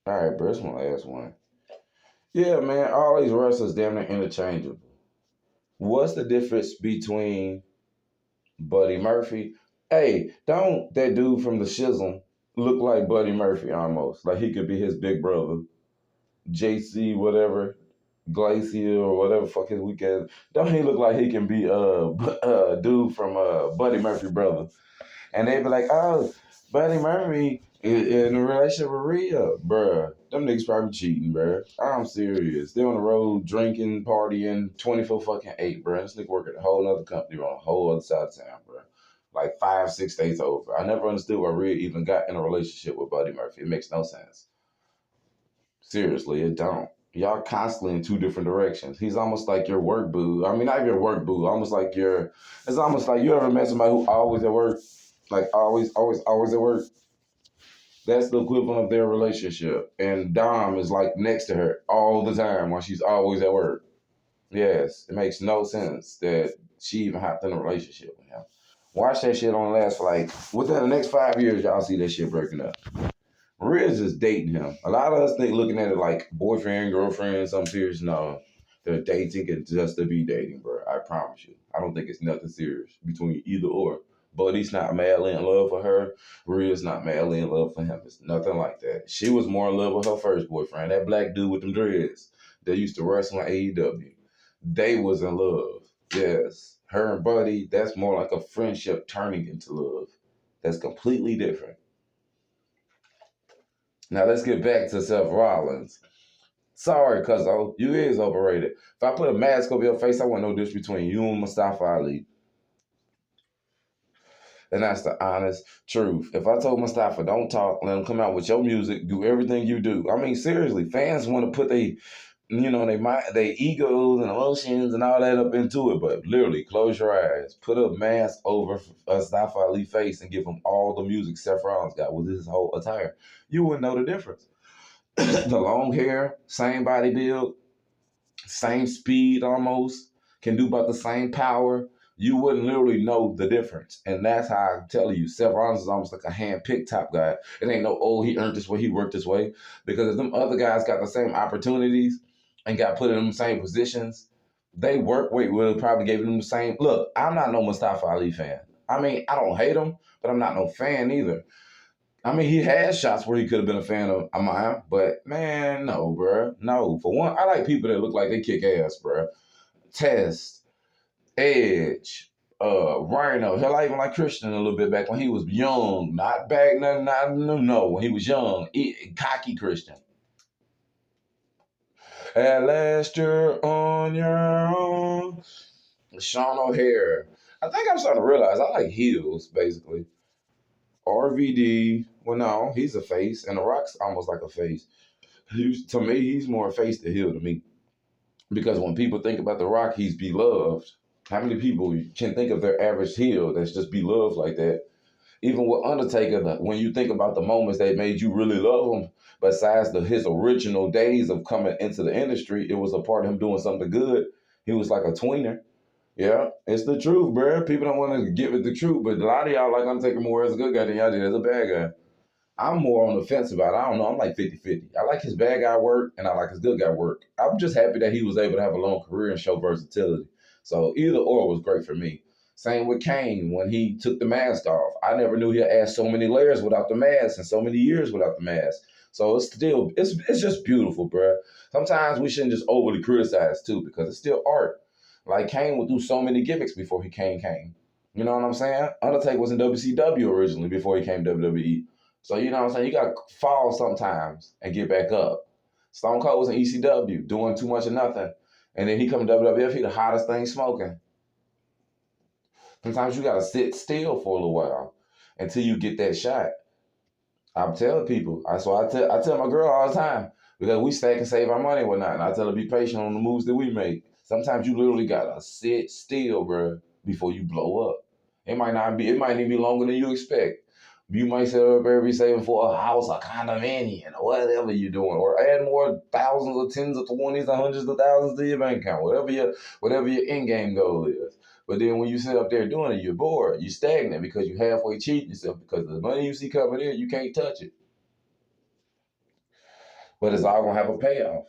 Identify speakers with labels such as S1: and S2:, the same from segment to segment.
S1: All right, bro. This my last one. Yeah, man. All these wrestlers damn near interchangeable. What's the difference between Buddy Murphy? Hey, don't that dude from the Shizzle look like Buddy Murphy almost? Like he could be his big brother, JC, whatever, Glacier or whatever fuck his weekend. Don't he look like he can be dude from Buddy Murphy brother? And they be like, oh, Buddy Murphy in a relationship with Rhea, bruh. Them niggas probably cheating, bruh. I'm serious. They on the road drinking, partying, 24 fucking 8, bruh. This nigga work at a whole other company on a whole other side of town, bruh. Like 5, 6 days over. I never understood why Rhea even got in a relationship with Buddy Murphy. It makes no sense. Seriously, it don't. Y'all constantly in two different directions. He's almost like your work boo. I mean, not your work boo. Almost like your. It's almost like you ever met somebody who always at work, like always at work. That's the equivalent of their relationship. And Dom is like next to her all the time while she's always at work. Yes, it makes no sense that she even hopped in a relationship with him. Watch that shit on last for like within the next 5 years, y'all see that shit breaking up. Maria's just dating him. A lot of us think looking at it like boyfriend, girlfriend, something serious. No, they're dating and just to be dating, bro. I promise you. I don't think it's nothing serious between either or. Buddy's not madly in love with her. Maria's not madly in love for him. It's nothing like that. She was more in love with her first boyfriend, that black dude with them dreads that used to wrestle in AEW. They was in love. Yes. Her and Buddy, that's more like a friendship turning into love. That's completely different. Now let's get back to Seth Rollins. Sorry, cuzzo, you is overrated. If I put a mask over your face, I want no difference between you and Mustafa Ali. And that's the honest truth. If I told Mustafa, don't talk, let him come out with your music, do everything you do. I mean, seriously, fans want to put they egos and emotions and all that up into it, but literally, close your eyes, put a mask over Mustafa Ali's face and give him all the music Seth Rollins got with his whole attire. You wouldn't know the difference. The long hair, same body build, same speed almost, can do about the same power. You wouldn't literally know the difference. And that's how I tell you, Seth Rollins is almost like a hand-picked top guy. It ain't no, oh, he earned this way, he worked this way. Because if them other guys got the same opportunities and got put in the same positions, they work rate would have probably gave them the same. Look, I'm not no Mustafa Ali fan. I mean, I don't hate him, but I'm not no fan either. I mean, he had shots where he could have been a fan of mine, but man, no, bruh. No. For one, I like people that look like they kick ass, bruh. Test, Edge, Rhino. Hell, I even like Christian a little bit back when he was young. Not back, no. When he was young, cocky Christian. At last you're on your own. Sean O'Hare. I think I'm starting to realize I like heels, basically. RVD, well, no, he's a face, and The Rock's almost like a face. To me, he's more face to heel to me. Because when people think about The Rock, he's beloved. How many people can think of their average heel that's just beloved like that? Even with Undertaker, when you think about the moments that made you really love him, besides his original days of coming into the industry, it was a part of him doing something good. He was like a tweener. Yeah, it's the truth, bro. People don't want to give it the truth, but a lot of y'all like Undertaker more as a good guy than y'all did as a bad guy. I'm more on the fence about it. I don't know. I'm like 50-50. I like his bad guy work and I like his good guy work. I'm just happy that he was able to have a long career and show versatility. So either or was great for me. Same with Kane when he took the mask off. I never knew he had add so many layers without the mask and so many years without the mask. So it's just beautiful, bro. Sometimes we shouldn't just overly criticize too because it's still art. Like Kane would do so many gimmicks before he came. You know what I'm saying? Undertaker was in WCW originally before he came WWE. So you know what I'm saying? You gotta fall sometimes and get back up. Stone Cold was in ECW doing too much of nothing. And then he come to WWF, he the hottest thing smoking. Sometimes you gotta sit still for a little while until you get that shot. I'm telling people. I tell my girl all the time because we stack and save our money and whatnot. And I tell her be patient on the moves that we make. Sometimes you literally gotta sit still, bro, before you blow up. It might even be longer than you expect. You might set up every saving for a house, a condominium, or whatever you're doing, or add more thousands or tens of twenties or hundreds of thousands to your bank account, whatever your end game goal is. But then when you sit up there doing it, you're bored, you're stagnant because you halfway cheating yourself because the money you see coming in, you can't touch it. But it's all gonna have a payoff.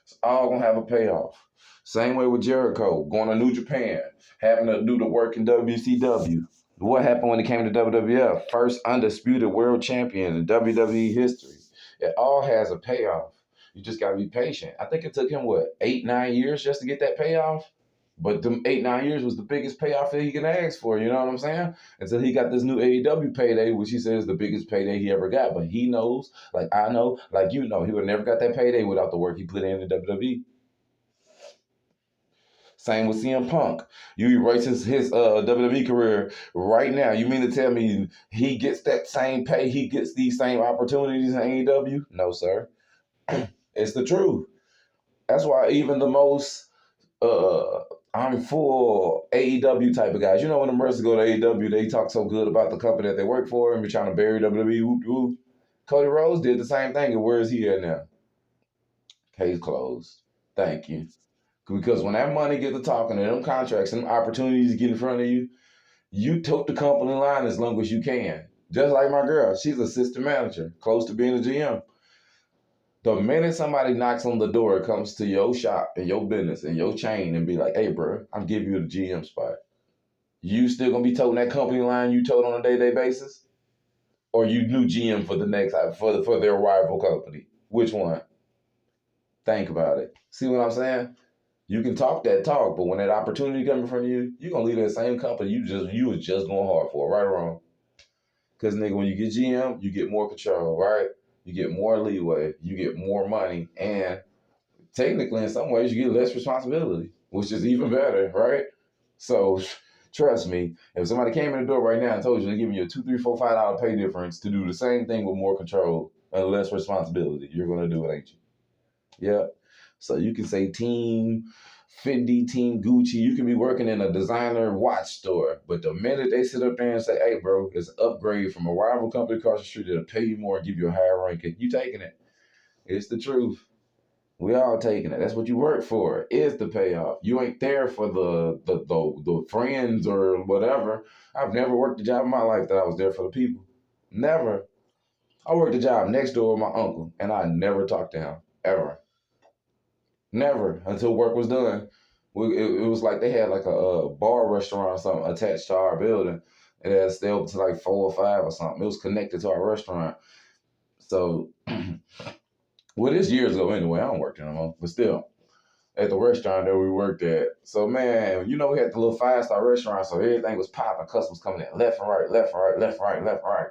S1: It's all gonna have a payoff. Same way with Jericho, going to New Japan, having to do the work in WCW. What happened when it came to WWF? First undisputed world champion in WWE history. It all has a payoff. You just gotta be patient. I think it took him what 8, 9 years just to get that payoff. But them 8, 9 years was the biggest payoff that he can ask for. You know what I'm saying? Until he got this new AEW payday, which he says is the biggest payday he ever got. But he knows, like I know, like you know, he would never got that payday without the work he put in WWE. Same with CM Punk. You erase his WWE career right now. You mean to tell me he gets that same pay? He gets these same opportunities in AEW? No, sir. It's the truth. That's why even the most uh, I'm full AEW type of guys. You know when the wrestlers go to AEW, they talk so good about the company that they work for and be trying to bury WWE. Whoop, whoop. Cody Rhodes did the same thing, and where is he at now? Case closed. Thank you. Because when that money get to talking and them contracts and them opportunities get in front of you, you took the company line as long as you can. Just like my girl, she's assistant manager, close to being a GM. The minute somebody knocks on the door, it comes to your shop and your business and your chain and be like, hey, bro, I'm giving you the GM spot. You still gonna be toting that company line you tote on a day-to-day basis? Or you new GM for the next for their rival company? Which one? Think about it. See what I'm saying? You can talk that talk, but when that opportunity comes in front of you, you're gonna leave that same company you was just going hard for, right or wrong. Cause nigga, when you get GM, you get more control, right? You get more leeway, you get more money, and technically in some ways you get less responsibility, which is even better, right? So trust me, if somebody came in the door right now and told you they're giving you a $2, $3, $4, $5 pay difference to do the same thing with more control and less responsibility, you're gonna do it, ain't you? Yeah. So you can say Team Fendi, Team Gucci. You can be working in a designer watch store, but the minute they sit up there and say, "Hey, bro, it's an upgrade from a rival company across the street that'll pay you more and give you a higher ranking," you taking it. It's the truth. We all taking it. That's what you work for. Is the payoff. You ain't there for the friends or whatever. I've never worked a job in my life that I was there for the people. Never. I worked a job next door with my uncle, and I never talked to him ever. Never until work was done. It was like they had like a bar restaurant or something attached to our building. It had stay open to like 4 or 5 or something. It was connected to our restaurant. So, well, this years ago anyway. I don't work there no more, but still at the restaurant that we worked at. So man, you know we had the little 5-star restaurant, so everything was popping. Customers coming in left and right, left and right, left and right, left and right.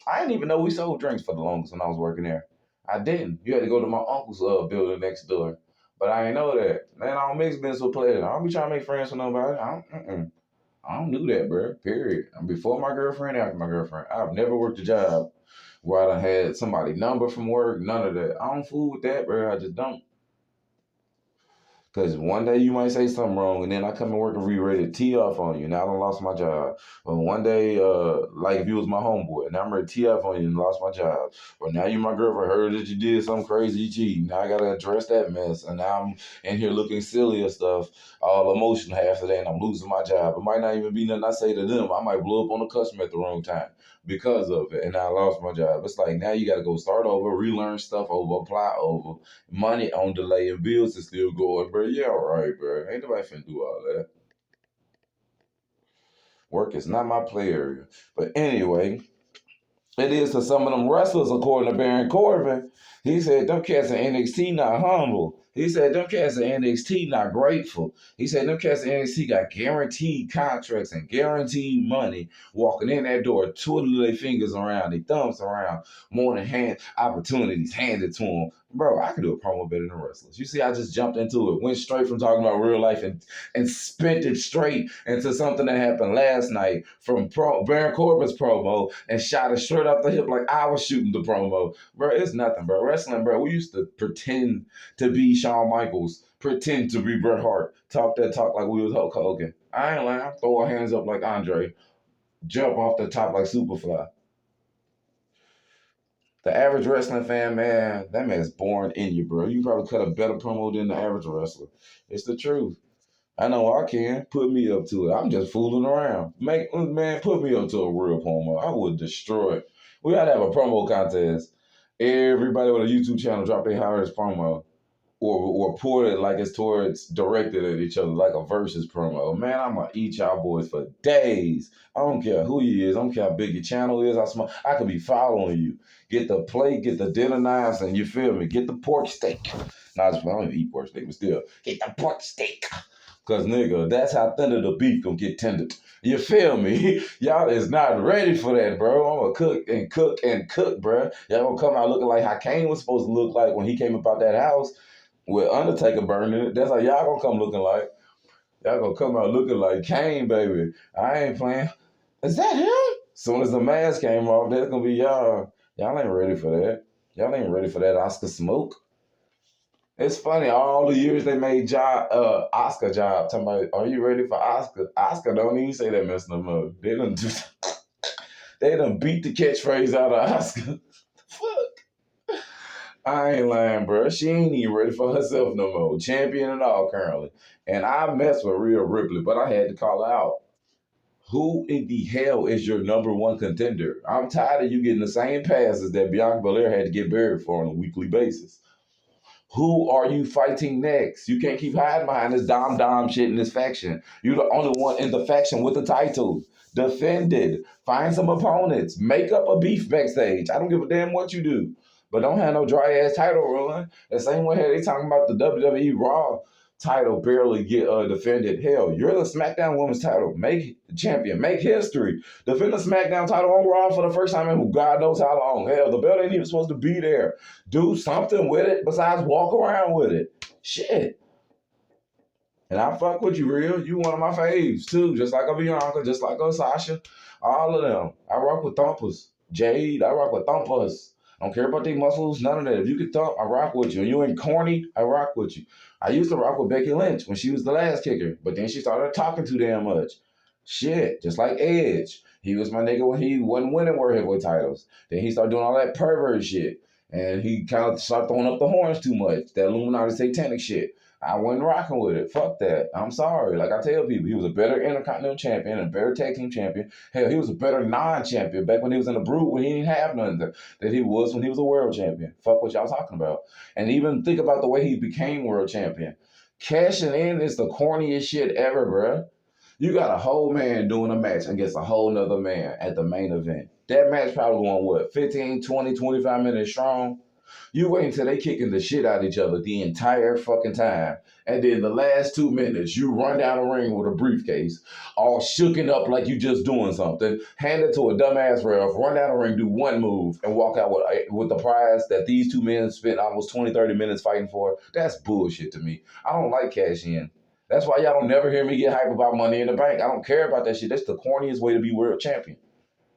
S1: I didn't even know we sold drinks for the longest when I was working there. I didn't. You had to go to my uncle's building next door. But I ain't know that. Man, I don't mix business with players. I don't be trying to make friends with nobody. I don't do that, bro. Period. Before my girlfriend, after my girlfriend. I've never worked a job where I done had somebody number from work. None of that. I don't fool with that, bro. I just don't. Because one day you might say something wrong, and then I come and work and re-ready to tee off on you. Now I done lost my job. But one day, like if you was my homeboy, now I'm ready to tee off on you and lost my job. Or now you my girlfriend, heard that you did something crazy, you cheating. Now I got to address that mess. And now I'm in here looking silly and stuff, all emotional half of that, and I'm losing my job. It might not even be nothing I say to them. I might blow up on the customer at the wrong time because of it, and I lost my job. It's like now you got to go start over, relearn stuff over, apply over, money on delay, and bills is still going, bro. Yeah, all right, bro. Ain't nobody finna do all that. Work is not my play area. But anyway, it is to some of them wrestlers, according to Baron Corbin. He said them cats in NXT not humble. He said them cats in NXT not grateful. He said them cats in NXT got guaranteed contracts and guaranteed money walking in that door, twiddling their fingers around, their thumbs around, more than hand opportunities handed to them. Bro, I can do a promo better than wrestlers. You see, I just jumped into it, went straight from talking about real life and spent it straight into something that happened last night from Baron Corbin's promo and shot it straight off the hip like I was shooting the promo. Bro, it's nothing, bro. Wrestling, bro, we used to pretend to be Shawn Michaels, pretend to be Bret Hart, talk that talk like we was Hulk Hogan. I ain't lying. Throw our hands up like Andre, jump off the top like Superfly. The average wrestling fan, man, that man's born in you, bro. You can probably cut a better promo than the average wrestler. It's the truth. I know I can. Put me up to it. I'm just fooling around. Man, put me up to a real promo. I would destroy it. We gotta have a promo contest. Everybody on a YouTube channel drop their hardest promo or report it like it's towards directed at each other, like a versus promo. Man, I'm gonna eat y'all boys for days. I don't care who you is. I don't care how big your channel is. I could be following you. Get the plate, get the dinner knives, and you feel me. Get the pork steak. Nah, I don't even eat pork steak, but still, get the pork steak. Cause nigga, that's how tender the beef gonna get tendered. You feel me? Y'all is not ready for that, bro. I'm gonna cook and cook and cook, bro. Y'all gonna come out looking like how Kane was supposed to look like when he came up out that house with Undertaker burning it. That's how y'all gonna come looking like. Y'all gonna come out looking like Kane, baby. I ain't playing. Is that him? Soon as the mask came off, that's gonna be y'all. Y'all ain't ready for that. Y'all ain't ready for that Oscar smoke. It's funny, all the years they made Oscar job talking about, are you ready for Oscar? Oscar don't even say that mess no more. They done beat the catchphrase out of Oscar. Fuck. I ain't lying, bro. She ain't even ready for herself no more. Champion and all currently. And I messed with Rhea Ripley, but I had to call her out. Who in the hell is your number one contender? I'm tired of you getting the same passes that Bianca Belair had to get buried for on a weekly basis. Who are you fighting next? You can't keep hiding behind this dom shit in this faction. You're the only one in the faction with the title. Defend it. Find some opponents. Make up a beef backstage. I don't give a damn what you do. But don't have no dry ass title run. The same way they talking about the WWE Raw title barely get defended. Hell, you're the SmackDown Women's title. Make champion. Make history. Defend the SmackDown title on Raw for the first time in God knows how long. Hell, the belt ain't even supposed to be there. Do something with it besides walk around with it. Shit. And I fuck with you, real. You one of my faves too. Just like a Bianca, just like a Sasha. All of them. I rock with thumpers. Jade, I rock with thumpers. I don't care about their muscles, none of that. If you can thump, I rock with you. And you ain't corny, I rock with you. I used to rock with Becky Lynch when she was the last kicker, but then she started talking too damn much. Shit, just like Edge. He was my nigga when he wasn't winning World Heavyweight titles. Then he started doing all that pervert shit. And he kind of started throwing up the horns too much. That Illuminati satanic shit. I wasn't rocking with it. Fuck that. I'm sorry. Like I tell people, he was a better Intercontinental champion, a better tag team champion. Hell, he was a better non-champion back when he was in the Brood when he didn't have nothing that he was when he was a world champion. Fuck what y'all talking about. And even think about the way he became world champion. Cashing in is the corniest shit ever, bruh. You got a whole man doing a match against a whole nother man at the main event. That match probably going, what, 15, 20, 25 minutes strong? You wait until they kicking the shit out of each other the entire fucking time. And then the last 2 minutes, you run down the ring with a briefcase, all shooken up like you just doing something, hand it to a dumbass ref, run down the ring, do one move, and walk out with the prize that these two men spent almost 20, 30 minutes fighting for. That's bullshit to me. I don't like cash in. That's why y'all don't never hear me get hype about Money in the Bank. I don't care about that shit. That's the corniest way to be world champion.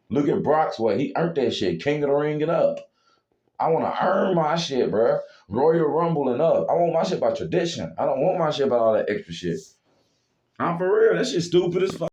S1: Look at Brock's way. He earned that shit. King of the Ring and up. I want to earn my shit, bro. Royal Rumble and up. I want my shit by tradition. I don't want my shit about all that extra shit. I'm for real. That shit stupid as fuck.